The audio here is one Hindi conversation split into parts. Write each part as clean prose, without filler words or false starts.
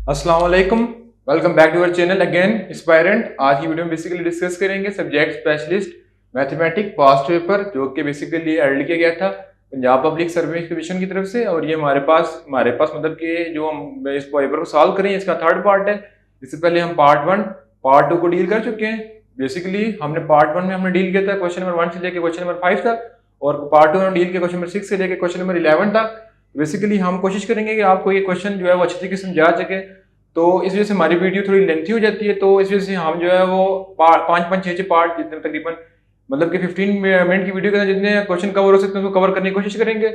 अस्सलाम वालेकुम, welcome back to our channel again aspirant. आज की वीडियो में बेसिकली डिस्कस करेंगे subject specialist mathematic past paper, जो कि बेसिकली अर्ली किया गया था पंजाब पब्लिक सर्विस कमीशन की तरफ से। और ये हमारे पास मतलब कि जो हम इस पेपर को सॉल्व करें, इसका थर्ड पार्ट है। इससे पहले हम पार्ट 1 पार्ट 2 को डील कर चुके हैं। बेसिकली हमने पार्ट 1 में हमने डील किया था क्वेश्चन नंबर 1 से लेकर क्वेश्चन नंबर 5 तक, और पार्ट 2 में डील किया क्वेश्चन नंबर 6 से लेकर क्वेश्चन नंबर 11 तक। बेसिकली हम कोशिश करेंगे कि आपको ये क्वेश्चन जो है वो अच्छी तरीके से समझा सके। तो इस वजह से हमारी वीडियो थोड़ी लेंथी हो जाती है, तो इस वजह से हम जो है वो 5-5, 6 पार्ट जितने तकरीबन मतलब कि 15 मिनट की वीडियो के अंदर जितने क्वेश्चन कवर हो सकते हैं उसको कवर करने की कोशिश करेंगे।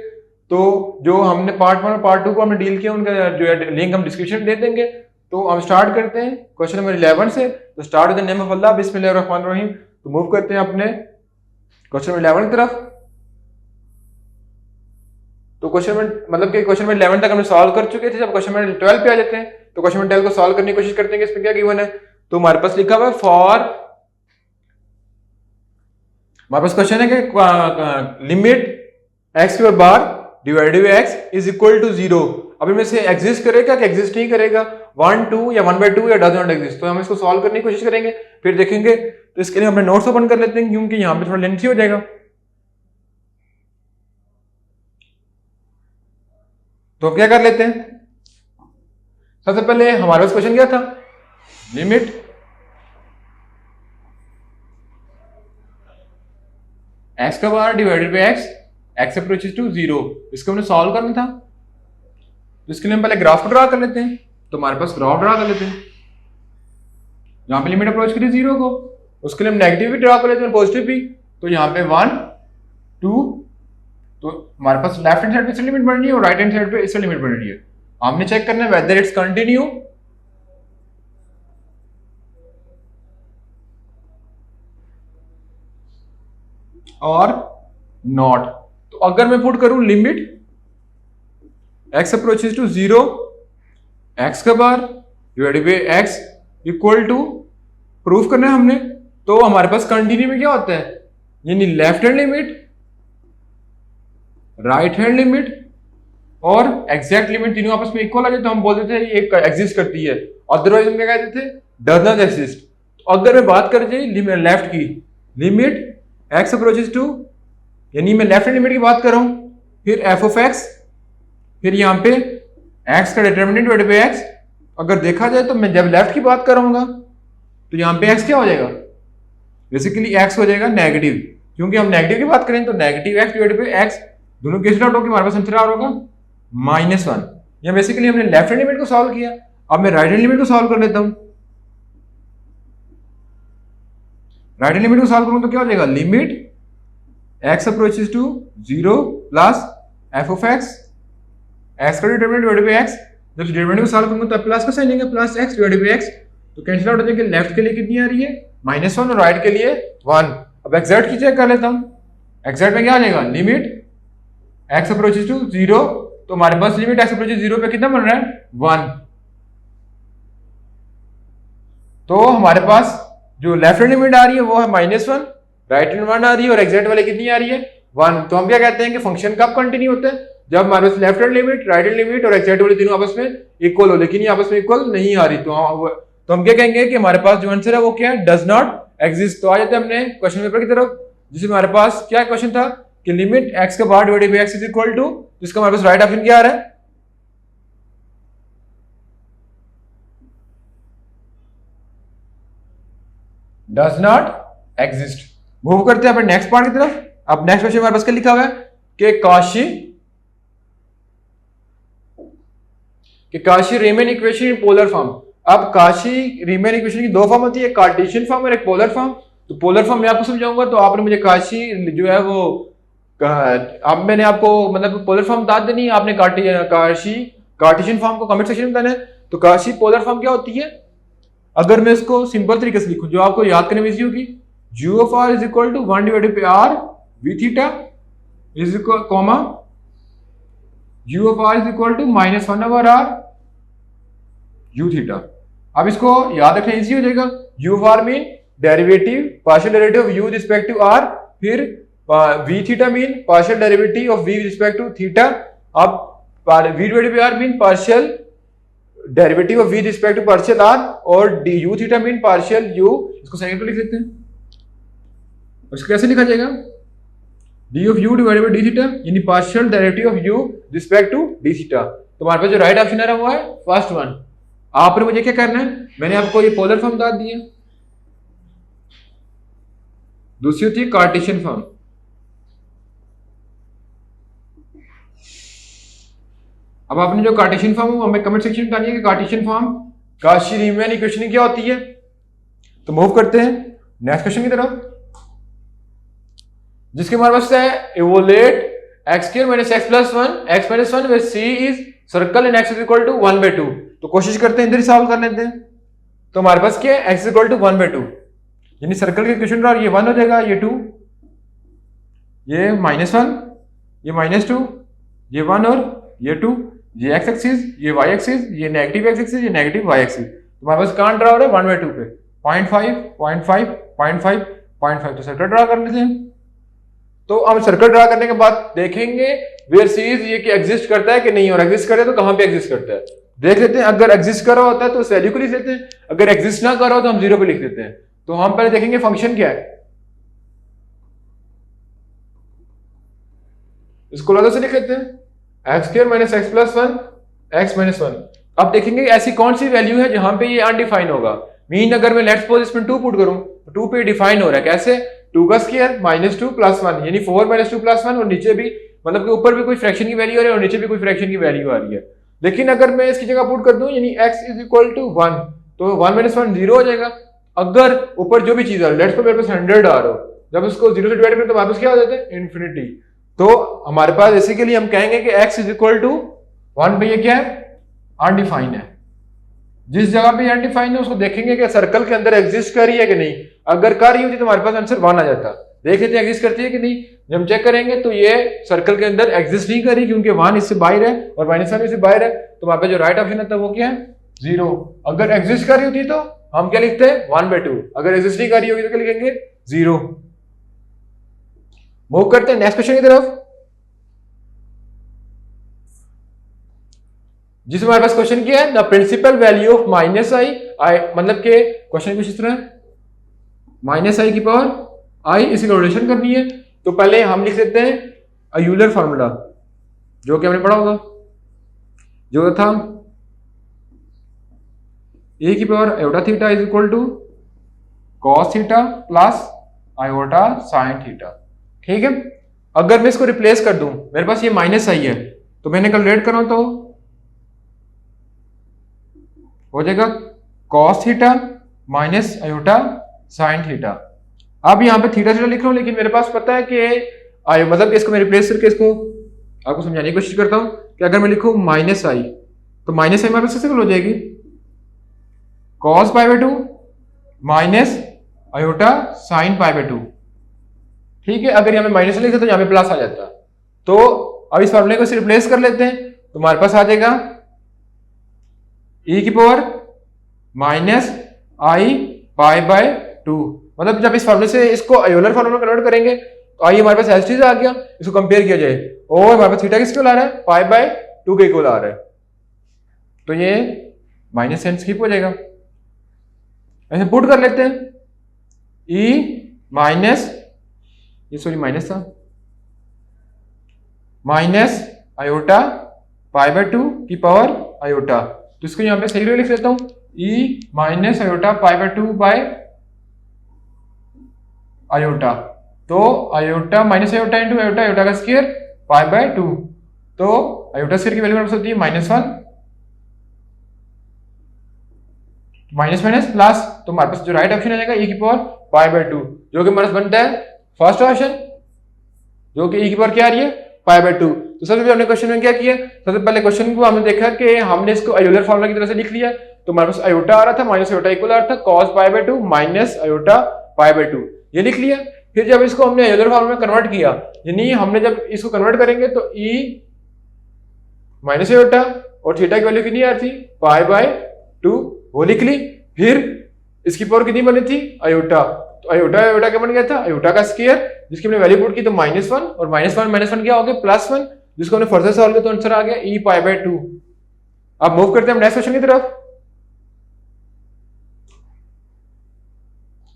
तो जो हमने पार्ट 1 और पार्ट 2 को हमने डील किया, उनका जो है लिंक हम डिस्क्रिप्शन में दे देंगे। तो हम स्टार्ट करते हैं क्वेश्चन नंबर 11 से। तो start with the name of Allah, बिस्मिल्लाहिर्रहमानिर्रहीम। तो मूव करते हैं अपने क्वेश्चन नंबर 11 की तरफ। तो क्वेश्चन में मतलब कि क्वेश्चन नंबर 11 तक हमने सॉल्व कर चुके थे। जब क्वेश्चन नंबर 12 पे आ जाते हैं तो क्वेश्चन नंबर 12 को सॉल्व करने की कोशिश करते हैं कि इसमें क्या गिवन है। तो हमारे पास लिखा हुआ है हमारे पास क्वेश्चन है कि limit x square bar divided by x is equal to 0। अब इनमें से एग्जिस्ट करेगा कि एग्जिस्ट नहीं करेगा, 1, 2 या 1/2 या डज नॉट एग्जिस्ट। तो हम इसको सॉल्व करने की कोशिश करेंगे, फिर देखेंगे। तो इसके लिए हमने नोट्स ओपन कर लेते हैं क्योंकि यहाँ पे थोड़ा लेंथी हो जाएगा। तो क्या कर लेते हैं, सबसे पहले हमारे पास क्वेश्चन क्या था, लिमिट एक्स का bar divided by x approaches to 0। इसको हमने सॉल्व करना था। तो इसके लिए हम पहले ग्राफ को ड्रा कर लेते हैं। तो हमारे पास ग्राफ ड्रा कर लेते हैं जहां पे लिमिट अप्रोच करी 0 को। उसके लिए हम नेगेटिव भी ड्रा कर लेते हैं, पॉजिटिव भी। तो यहाँ पे 1, 2, तो हमारे पास लेफ्ट हैंड साइड पे इससे लिमिट बन रही है और राइट हैंड साइड पे इससे लिमिट बन रही है। हमने चेक करना है वेदर इट्स कंटिन्यू और नॉट। तो अगर मैं पुट करूं limit x approaches to 0 x का bar divided by x equal to proof करना है हमने। तो हमारे पास कंटिन्यू में क्या होता है, यानी left hand limit, right hand limit और एग्जैक्ट लिमिट तीनों आपस में इक्वल आ जाए तो हम बोलते थे ये एग्जिस्ट करती है। अदरवाइज हम क्या कहते थे, डज नॉट एग्जिस्ट। तो अगर मैं बात कर जाए लेफ्ट की, लिमिट एक्स अप्रोचेस टू, यानी मैं लेफ्ट हैंड लिमिट की बात कर रहा हूं, फिर एफ ऑफ एक्स, फिर यहां पे एक्स का डिटर्मिनेंट डिवाइडेड बाय एक्स। अगर देखा जाए तो मैं जब लेफ्ट की बात करूंगा तो यहां पे एक्स क्या हो जाएगा, बेसिकली एक्स हो जाएगा नेगेटिव, क्योंकि हम नेगेटिव की बात करें तो negative x divided by x दोनों कैंसिल आउट होकर हमारे पास आंसर आ होगा -1। या बेसिकली हमने लेफ्ट हैंड लिमिट को सॉल्व किया। अब मैं राइट हैंड लिमिट को सॉल्व कर लेता हूं। राइट हैंड लिमिट को सॉल्व करूं तो क्या हो जाएगा, limit x approaches to 0 plus f of x का डिटरमिनेंट डिवाइडेड बाय एक्स। जब डिटरमिनेंट को सॉल्व करूंगा तो प्लस का साइन लेंगे, plus x divided by x. तो कैंसिल आउट हो जाएगा, लेफ्ट के लिए कितनी आ रही है -1 और राइट के लिए 1। अब एग्जैक्ट की चेक कर लेता हूं। एग्जैक्ट में क्या आ जाएगा, लिमिट एक्स अप्रोचेस टू 0। तो हमारे पास लिमिट एक्स अप्रोचेस 0 पे कितना बन रहा है, 1। तो हमारे पास जो लेफ्ट हैंड लिमिट आ रही है वो है -1, राइट हैंड 1 आ रही है और एग्जैक्ट वाले कितनी आ रही है, 1। तो हम क्या कहते हैं कि फंक्शन कब कंटिन्यू होता है, जब हमारे पास left hand limit, right hand limit और एग्जैक्ट वाले तीनों आपस में इक्वल हो। लेकिन ये आपस में इक्वल नहीं आ रही, तो हम क्या कहेंगे कि हमारे पास जो आंसर है वो क्या है, डज नॉट एग्जिस्ट। तो आ जाते हैं अपने क्वेश्चन पेपर की तरफ, जिसमें हमारे पास क्या क्वेश्चन था कि लिमिट एक्स का bar divided by x is equal to, जिसका हमारे पास राइट ऑप्शन क्या आ रहा है, डज नॉट एग्जिस्ट। मूव करते हैं अपने नेक्स्ट पार्ट की तरफ। अब नेक्स्ट क्वेश्चन हमारे पास क्या लिखा हुआ है कि Kashi Riemann equation in polar form. अब काशी रीमैन इक्वेशन की दो फॉर्म होती है, कार्टेशियन फॉर्म और एक पोलर फॉर्म। तो पोलर फॉर्म मैं आपको समझाऊंगा, तो आपने मुझे काशी जो है वो अब मैंने आपको मतलब पोलर फॉर्म बता देनी है, आपने कार्टेशियन फॉर्म को कमेंट सेक्शन में बताना है। तो काशी पोलर फॉर्म क्या होती है, अगर मैं इसको सिंपल तरीके से लिखूं जो आपको याद करने में इजी होगी, g of r is equal to 1 divided by r v theta is equal comma u of r is equal to -1 over r u theta. अब इसको याद रखना इजी हो जाएगा। u of r mean derivative partial derivative of u with respect to r, फिर v theta mean partial derivative of v with respect to theta. अब v divided by r mean partial derivative of v respect to partial r और d u theta mean partial u, इसको सेकंड पे लिख लेते हैं। और इसको कैसे लिखा जाएगा, d of u divided by d theta यानी partial derivative of u respect to d theta. तो हमारे पास जो राइट ऑप्शन आ रहा हुआ है फर्स्ट वन। आपने मुझे क्या करना है, मैंने आपको ये पोलर फॉर्म बता दी है, दूसरी होती है कार्टेशियन फॉर्म। अब आपने जो कार्टेशियन फॉर्म हमें कमेंट सेक्शन में बताइए कि कार्टेशियन फॉर्म काशी-रीमैन इक्वेशन क्या होती है। तो मूव करते हैं नेक्स्ट क्वेश्चन की तरफ, जिसके हमारे पास है evaluate x square minus x plus 1 where c is circle and x is equal to 1/2। तो कोशिश करते हैं इधर ही सॉल्व कर लेते हैं। तो हमारे पास क्या है, x इज इक्वल टू 1/2 यानी सर्कल के इक्वेशन और ये 1 हो जाएगा, ये 2, ये -1, ये -2, ये 1 और ये 2, ये x एक्सिस, ये y एक्सिस, ये नेगेटिव x एक्सिस, ये नेगेटिव y एक्सिस। तो हमारे पास कहां ड्रा हो रहा है 1/2 पे, 0.5 0.5 0.5 0.5। तो सर्कल ड्रा कर लेते हैं। तो हम सर्कल ड्रा करने के बाद देखेंगे वेयर सी इज ये कि एग्जिस्ट करता है कि नहीं, और एग्जिस्ट करे तो कहां पे एग्जिस्ट करता है देख लेते हैं। अगर एग्जिस्ट कर रहा होता है तो उस वैल्यू को लिख लेते हैं, अगर एग्जिस्ट ना कर रहा हो तो हम 0 पे लिख देते हैं। तो हम पहले देखेंगे फंक्शन क्या है, इसको अलग से लिख लेते हैं, x square minus x plus 1 x minus 1। अब देखेंगे ऐसी कौन सी वैल्यू है जहां पे ये अनडिफाइन होगा। मीन अगर मैं लेट्स सपोज इसमें 2 पुट करूं तो 2 पे डिफाइन हो रहा है, कैसे, 2 का स्क्वायर -2 प्लस 1 यानी 4 -2 प्लस 1, और नीचे भी मतलब कि ऊपर भी कोई फ्रैक्शन की वैल्यू आ रही है और नीचे भी कोई फ्रैक्शन की वैल्यू आ रही है। लेकिन अगर मैं इसकी जगह पुट कर दूं यानी x इज इक्वल टू 1 तो 1 - 1 0 हो जाएगा। अगर ऊपर जो भी चीज है लेट्स सपोज मेरे पास 100 आ रहा हो, जब उसको 0 से डिवाइड करें तो वापस क्या हो जाता है, इन्फिनिटी। तो हमारे पास बेसिकली हम कहेंगे कि x इज इक्वल टू 1 पे ये क्या है, अनडिफाइंड है। जिस जगह पे अनडिफाइंड है उसको देखेंगे कि सर्कल के अंदर एग्जिस्ट कर रही है कि नहीं। अगर कर रही होती तो हमारे पास आंसर 1 आ जाता। देख लेते हैं एग्जिस्ट करती है कि नहीं। जब हम चेक करेंगे तो ये सर्कल के अंदर एग्जिस्ट नहीं कर रही क्योंकि 1 इससे बाहर है और -1 इससे बाहर है। तो वहां पे जो राइट ऑप्शन आता है वो क्या है, 0। अगर एग्जिस्ट कर रही होती तो हम क्या लिखते हैं 1/2, अगर एग्जिस्ट नहीं कर रही होगी तो क्या लिखेंगे 0। मूव करते हैं नेक्स्ट क्वेश्चन की तरफ, जिसमें हमारे पास क्वेश्चन क्या है, the principal value of -i मतलब के क्वेश्चन कुछ इस तरह -i की पावर i इसकी कैलकुलेशन करनी है। तो पहले हम लिख लेते हैं यूलर फार्मूला जो कि हमने पढ़ा होगा, जो था a की power iota theta is equal to cos theta plus iota sine theta. ठीक है, अगर मैं इसको रिप्लेस कर दूं, मेरे पास ये -i है तो मैंने कैलकुलेट करा तो हो जाएगा cos theta minus iota sine theta. अब यहाँ पे थीटा थीटा लिख रहा हूं, लेकिन मेरे पास पता है कि मतलब इसको मैं रिप्लेस करके इसको आपको समझाने की कोशिश करता हूं कि अगर मैं लिखूं -i तो -i हमारे पास कैसे हो जाएगी, cos π/2 माइनस आयोटा साइन π/2। ठीक है, अगर यहाँ पे माइनस लिखा तो यहाँ पे प्लस आ जाता। तो अब इस फॉर्मूले को रिप्लेस कर लेते हैं तो हमारे पास आ जाएगा e की पावर -i π/2। मतलब जब इस फॉर्मूले से इसको यूलर फॉर्मूला में कन्वर्ट करेंगे तो आई हमारे पास एलसीज आ गया, इसको कंपेयर किया जाए और हमारे पास थीटा किसके आ रहा है, π/2 के इक्वल आ रहा है। तो ये माइनस साइन स्किप हो जाएगा, ऐसे पुट कर लेते हैं e माइनस ये सॉरी माइनस था माइनस आयोटा π/2 की पावर आयोटा। तो इसको यहां पे सही लिख लेता हूं e minus iota π/2 by iota. तो iota minus iota into iota, iota का स्क्वायर π/2। तो आयोटा स्क्वायर की वैल्यू हमारे पास होती है -1 माइनस माइनस प्लस। तो हमारे पास जो राइट ऑप्शन आ जाएगा e की पावर π/2 जो कि हमारे पास बनता है फर्स्ट ऑप्शन, जो कि e की पावर क्या आ रही है π/2। तो सबसे पहले हमने क्वेश्चन में क्या किया, सबसे पहले क्वेश्चन को हमने देखा कि हमने इसको यूलर फार्मूला की तरह से लिख लिया। तो हमारे पास आयोटा आ रहा था माइनस आयोटा इक्वल आ रहा था cos π/2 माइनस आयोटा π/2, ये लिख लिया। फिर जब इसको हमने यूलर फार्मूला में कन्वर्ट किया, यानी हमने जब इसको कन्वर्ट करेंगे तो e माइनस आयोटा और थीटा की वैल्यू कितनी आ रही थी π/2 वो लिख ली। फिर इसकी पावर कितनी बनी थी आयोटा, तो आयोटा आयोटा क्या बन गया था, आयोटा का स्क्वायर जिसकी हमने वैल्यू पुट की तो -1 और -1 क्या हो गया +1, जिसको हमने फर्दर सॉल्व किया तो आंसर आ गया e π/2। अब मूव करते हैं हम नेक्स्ट क्वेश्चन की तरफ।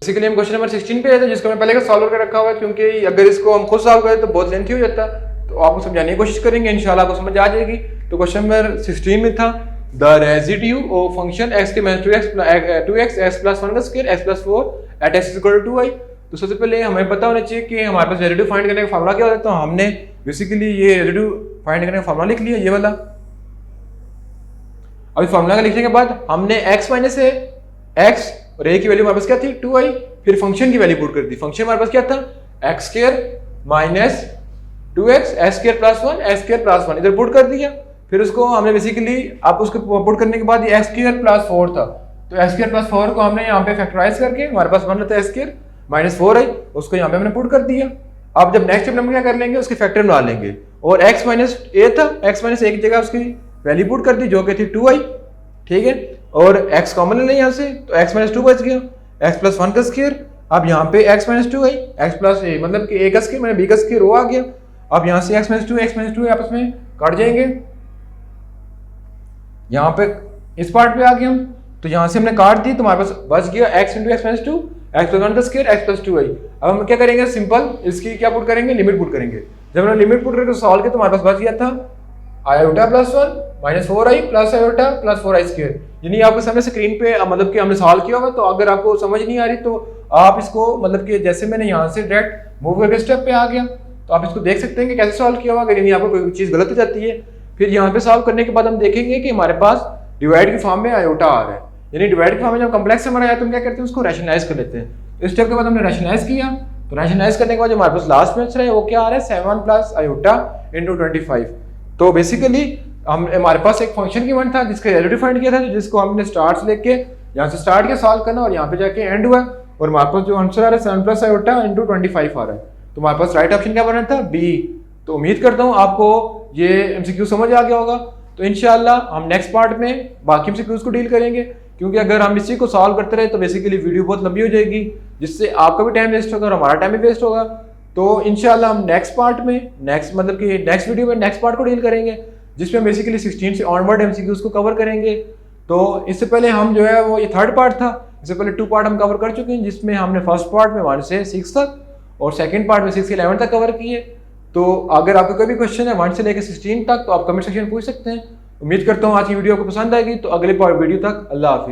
बेसिकली हम क्वेश्चन नंबर 16 पे है, तो जिसको मैं पहले का सॉल्व करके रखा हुआ है, क्योंकि अगर इसको हम खुद सॉल्व करें तो बहुत लेंथी हो जाता, तो आपको समझाने की कोशिश करेंगे, इंशाल्लाह आपको समझ आ जाएगी। तो क्वेश्चन नंबर 16 में था the residue of function x के माइनस 2x x प्लस 1 का square x plus 4 at x equal to 2i। तो सबसे पहले हमें पता होना चाहिए कि हमारे पास रेजिड्यू फाइंड करने का फार्मूला क्या होता है। तो हमने बेसिकली ये रेजिड्यू फाइंड करने का फार्मूला लिख लिया, ये वाला। अब इस फार्मूला का लिखने के बाद हमने x माइनस है x और a की वैल्यू हमारे पास क्या थी 2i, फिर फंक्शन की वैल्यू पुट कर दी। फंक्शन हमारे पास क्या था x square minus 2x x square plus 1 x square plus 1 इधर पुट कर दिया। फिर उसको हमने बेसिकली आप उसको पुट करने के बाद ये x स्क्वायर प्लस 4 था, तो x स्क्वायर प्लस 4 को हमने यहाँ पे फैक्टराइज करके हमारे पास बन रहा था x स्क्वायर माइनस 4i, उसको यहाँ पे हमने पुट कर दिया। अब जब नेक्स्ट स्टेप हम क्या कर लेंगे, उसके फैक्टर बना लेंगे, और x माइनस a था, x माइनस a की जगह उसकी वैल्यू पुट कर दी जो कि थी 2i, ठीक है, और x कॉमन ले लें यहाँ से, तो x माइनस 2 बच गया, x प्लस 1 का स्क्वायर। अब यहाँ पे x minus 2i x plus a मतलब कि a का स्क्वायर मैंने b का स्क्वायर वो आ गया। अब यहाँ से x माइनस 2 आपस में काट जाएंगे, यहाँ पे इस पार्ट पे आ गए हम, तो यहाँ से हमने काट दी, तो हमारे पास बच गया x into x minus 2 x plus 1 का स्क्वायर x प्लस 2i। अब हम क्या करेंगे, सिंपल इसकी क्या पुट करेंगे, लिमिट पुट करेंगे। जब हमने लिमिट पुट करके सॉल्व किया तो हमारे पास बच गया था iota plus 1 minus 4i plus iota plus 4i square. यानी आपके सामने स्क्रीन पे मतलब कि हमने सॉल्व किया होगा, तो अगर आपको समझ नहीं आ रही तो आप इसको मतलब कि जैसे मैंने यहाँ से डायरेक्ट मूव करके स्टेप पे आ गया, तो आप इसको देख सकते हैं कि कैसे सॉल्व किया हुआ। अगर यानी आपको कोई चीज़ गलत हो जाती है, फिर यहाँ पे सॉल्व करने के बाद हम देखेंगे कि हमारे पास डिवाइड की फॉर्म में आयोटा आ रहा है, यानी डिवाइड की फॉर्म में जब कम्प्लेक्स नंबर आया तो हम क्या करते हैं, उसको रैशनलाइज कर लेते हैं। इस स्टेप के बाद हमने रैशनलाइज किया, तो रैशनलाइज करने के बाद जो हमारे पास लास्ट में है वो क्या आ रहा है 7 प्लस आयोटा इंटू 25। तो बेसिकली हमारे पास एक फंक्शन की वन था जिसका वैल्यू फाइंड किया था, जिसको हमने स्टार्ट से लेके यहाँ से स्टार्ट किया सॉल्व करना, और यहाँ पे जाके एंड हुआ, और हमारे पास जो आंसर आ रहा है 7 प्लस आयोटा इंटू 25 आ रहा है। तो हमारे पास राइट ऑप्शन क्या बना था बी। तो उम्मीद करता हूँ आपको ये एमसीक्यू समझ आ गया होगा। तो इंशाल्लाह हम नेक्स्ट पार्ट में बाकी एमसीक्यूज को डील करेंगे, क्योंकि अगर हम इसी को सॉल्व करते रहे तो बेसिकली वीडियो बहुत लंबी हो जाएगी, जिससे आपका भी टाइम वेस्ट होगा और हमारा टाइम भी वेस्ट होगा। तो इंशाल्लाह हम नेक्स्ट पार्ट में मतलब कि नेक्स्ट वीडियो में नेक्स्ट पार्ट को डील करेंगे, जिसमें बेसिकली 16 से ऑनवर्ड एमसीक्यूज को कवर करेंगे। तो इससे पहले हम जो है वो ये थर्ड पार्ट था, इससे पहले 2 पार्ट हम कवर कर चुके हैं, जिसमें हमने फर्स्ट पार्ट में 1 से 6 तक और सेकंड पार्ट में 6 से 11 तक कवर किए। तो अगर आपको कोई भी क्वेश्चन है 1 से लेकर 16 तक तो आप कमेंट सेक्शन में पूछ सकते हैं। उम्मीद करता हूँ आज की वीडियो आपको पसंद आएगी। तो अगले वीडियो तक अल्लाह हाफिज़।